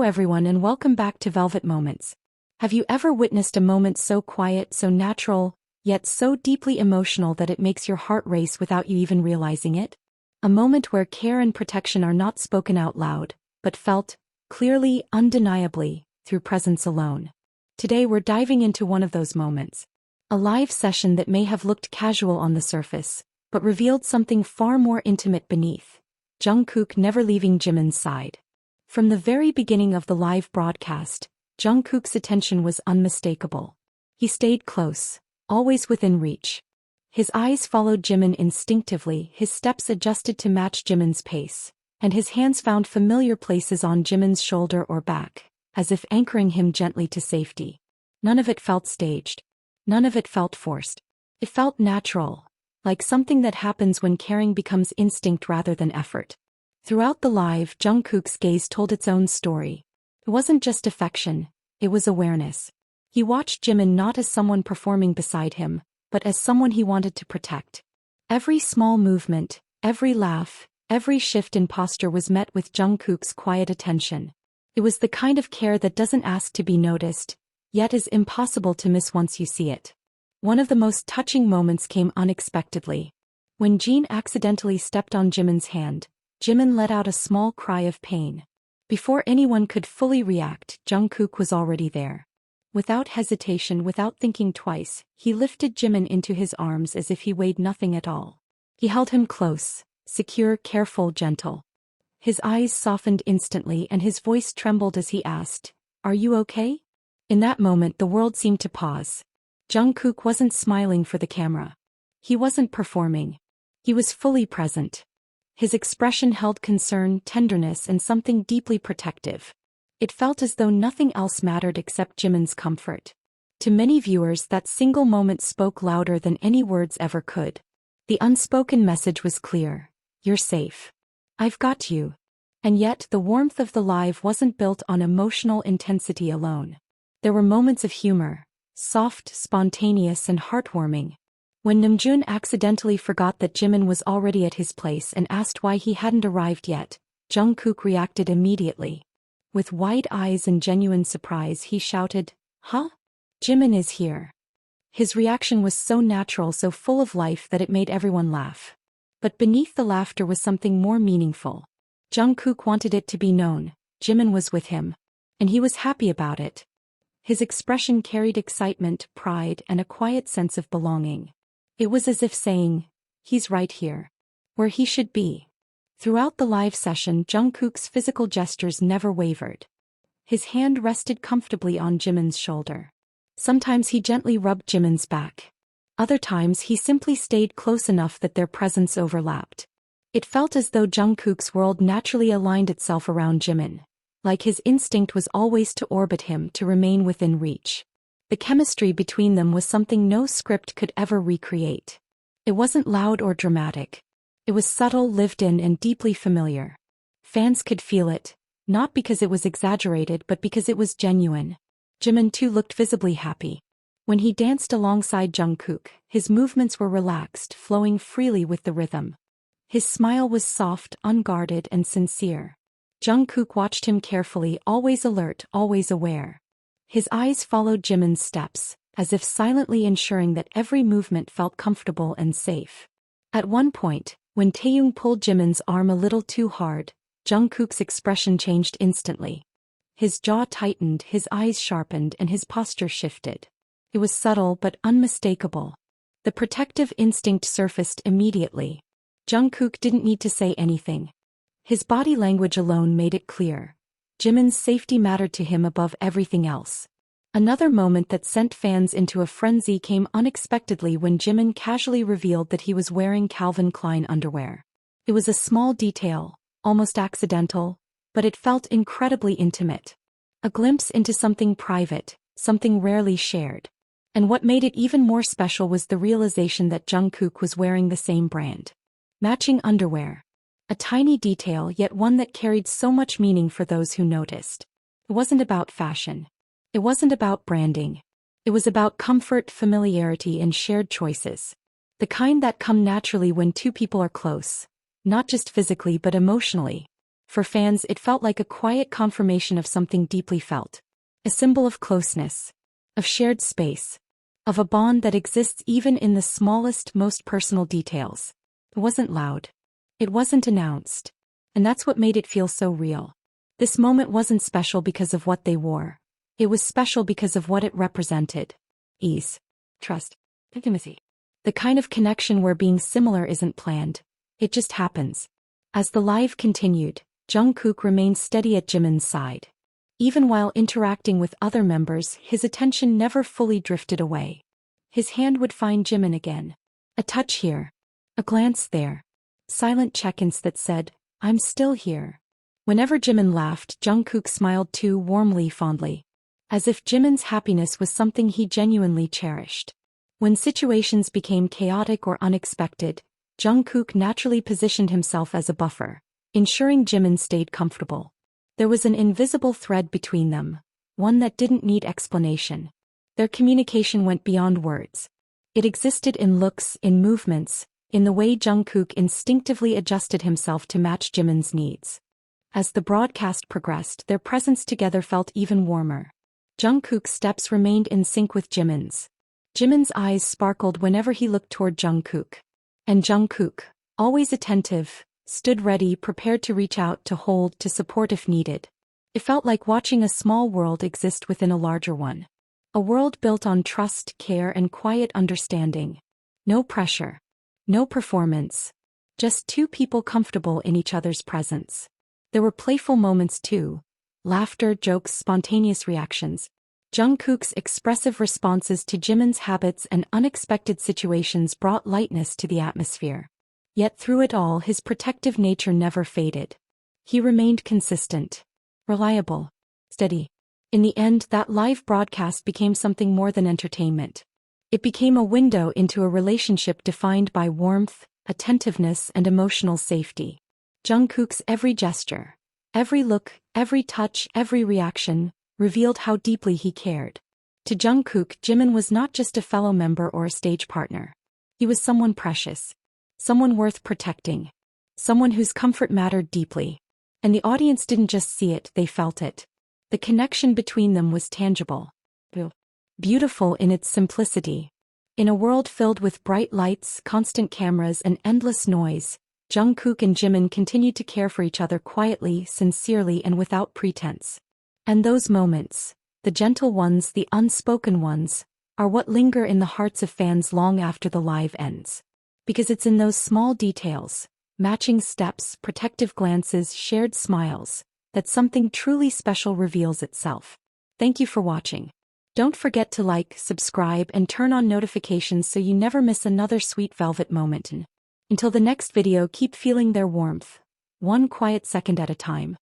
everyone, and welcome back to Velvet Moments. Have you ever witnessed a moment so quiet, so natural, yet so deeply emotional that it makes your heart race without you even realizing it? A moment where care and protection are not spoken out loud, but felt, clearly, undeniably, through presence alone. Today we're diving into one of those moments. A live session that may have looked casual on the surface, but revealed something far more intimate beneath. Jungkook never leaving Jimin's side. From the very beginning of the live broadcast, Jungkook's attention was unmistakable. He stayed close, always within reach. His eyes followed Jimin instinctively, his steps adjusted to match Jimin's pace, and his hands found familiar places on Jimin's shoulder or back, as if anchoring him gently to safety. None of it felt staged. None of it felt forced. It felt natural, like something that happens when caring becomes instinct rather than effort. Throughout the live, Jungkook's gaze told its own story. It wasn't just affection, it was awareness. He watched Jimin not as someone performing beside him, but as someone he wanted to protect. Every small movement, every laugh, every shift in posture was met with Jungkook's quiet attention. It was the kind of care that doesn't ask to be noticed, yet is impossible to miss once you see it. One of the most touching moments came unexpectedly. When Jin accidentally stepped on Jimin's hand, Jimin let out a small cry of pain. Before anyone could fully react, Jungkook was already there. Without hesitation, without thinking twice, he lifted Jimin into his arms as if he weighed nothing at all. He held him close, secure, careful, gentle. His eyes softened instantly and his voice trembled as he asked, "Are you okay?" In that moment the world seemed to pause. Jungkook wasn't smiling for the camera. He wasn't performing. He was fully present. His expression held concern, tenderness, and something deeply protective. It felt as though nothing else mattered except Jimin's comfort. To many viewers, that single moment spoke louder than any words ever could. The unspoken message was clear. You're safe. I've got you. And yet, the warmth of the live wasn't built on emotional intensity alone. There were moments of humor, soft, spontaneous, and heartwarming. When Namjoon accidentally forgot that Jimin was already at his place and asked why he hadn't arrived yet, Jungkook reacted immediately. With wide eyes and genuine surprise, he shouted, "Huh? Jimin is here." His reaction was so natural, so full of life that it made everyone laugh. But beneath the laughter was something more meaningful. Jungkook wanted it to be known, Jimin was with him. And he was happy about it. His expression carried excitement, pride, and a quiet sense of belonging. It was as if saying, "He's right here. Where he should be." Throughout the live session, Jungkook's physical gestures never wavered. His hand rested comfortably on Jimin's shoulder. Sometimes he gently rubbed Jimin's back. Other times he simply stayed close enough that their presence overlapped. It felt as though Jungkook's world naturally aligned itself around Jimin. Like his instinct was always to orbit him, to remain within reach. The chemistry between them was something no script could ever recreate. It wasn't loud or dramatic. It was subtle, lived in, and deeply familiar. Fans could feel it, not because it was exaggerated but because it was genuine. Jimin too looked visibly happy. When he danced alongside Jungkook, his movements were relaxed, flowing freely with the rhythm. His smile was soft, unguarded, and sincere. Jungkook watched him carefully, always alert, always aware. His eyes followed Jimin's steps, as if silently ensuring that every movement felt comfortable and safe. At one point, when Taeyong pulled Jimin's arm a little too hard, Jungkook's expression changed instantly. His jaw tightened, his eyes sharpened, and his posture shifted. It was subtle but unmistakable. The protective instinct surfaced immediately. Jungkook didn't need to say anything. His body language alone made it clear. Jimin's safety mattered to him above everything else. Another moment that sent fans into a frenzy came unexpectedly when Jimin casually revealed that he was wearing Calvin Klein underwear. It was a small detail, almost accidental, but it felt incredibly intimate. A glimpse into something private, something rarely shared. And what made it even more special was the realization that Jungkook was wearing the same brand. Matching underwear. A tiny detail, yet one that carried so much meaning for those who noticed. It wasn't about fashion. It wasn't about branding. It was about comfort, familiarity, and shared choices. The kind that come naturally when two people are close. Not just physically but emotionally. For fans, it felt like a quiet confirmation of something deeply felt. A symbol of closeness, of shared space, of a bond that exists even in the smallest, most personal details. It wasn't loud. It wasn't announced. And that's what made it feel so real. This moment wasn't special because of what they wore. It was special because of what it represented. Ease, trust, intimacy. The kind of connection where being similar isn't planned. It just happens. As the live continued, Jungkook remained steady at Jimin's side. Even while interacting with other members, his attention never fully drifted away. His hand would find Jimin again. A touch here. A glance there. Silent check-ins that said, "I'm still here." Whenever Jimin laughed, Jungkook smiled too, warmly, fondly. As if Jimin's happiness was something he genuinely cherished. When situations became chaotic or unexpected, Jungkook naturally positioned himself as a buffer, ensuring Jimin stayed comfortable. There was an invisible thread between them, one that didn't need explanation. Their communication went beyond words. It existed in looks, in movements, in the way Jungkook instinctively adjusted himself to match Jimin's needs. As the broadcast progressed, their presence together felt even warmer. Jungkook's steps remained in sync with Jimin's. Jimin's eyes sparkled whenever he looked toward Jungkook. And Jungkook, always attentive, stood ready, prepared to reach out, to hold, to support if needed. It felt like watching a small world exist within a larger one. A world built on trust, care, and quiet understanding. No pressure. No performance. Just two people comfortable in each other's presence. There were playful moments too. Laughter, jokes, spontaneous reactions. Jungkook's expressive responses to Jimin's habits and unexpected situations brought lightness to the atmosphere. Yet through it all, his protective nature never faded. He remained consistent, reliable, steady. In the end, that live broadcast became something more than entertainment. It became a window into a relationship defined by warmth, attentiveness, and emotional safety. Jungkook's every gesture, every look, every touch, every reaction, revealed how deeply he cared. To Jungkook, Jimin was not just a fellow member or a stage partner. He was someone precious. Someone worth protecting. Someone whose comfort mattered deeply. And the audience didn't just see it, they felt it. The connection between them was tangible. Beautiful in its simplicity. In a world filled with bright lights, constant cameras, and endless noise, Jungkook and Jimin continued to care for each other quietly, sincerely, and without pretense. And those moments, the gentle ones, the unspoken ones, are what linger in the hearts of fans long after the live ends. Because it's in those small details, matching steps, protective glances, shared smiles, that something truly special reveals itself. Thank you for watching. Don't forget to like, subscribe, and turn on notifications so you never miss another sweet velvet moment. Until the next video, keep feeling their warmth, one quiet second at a time.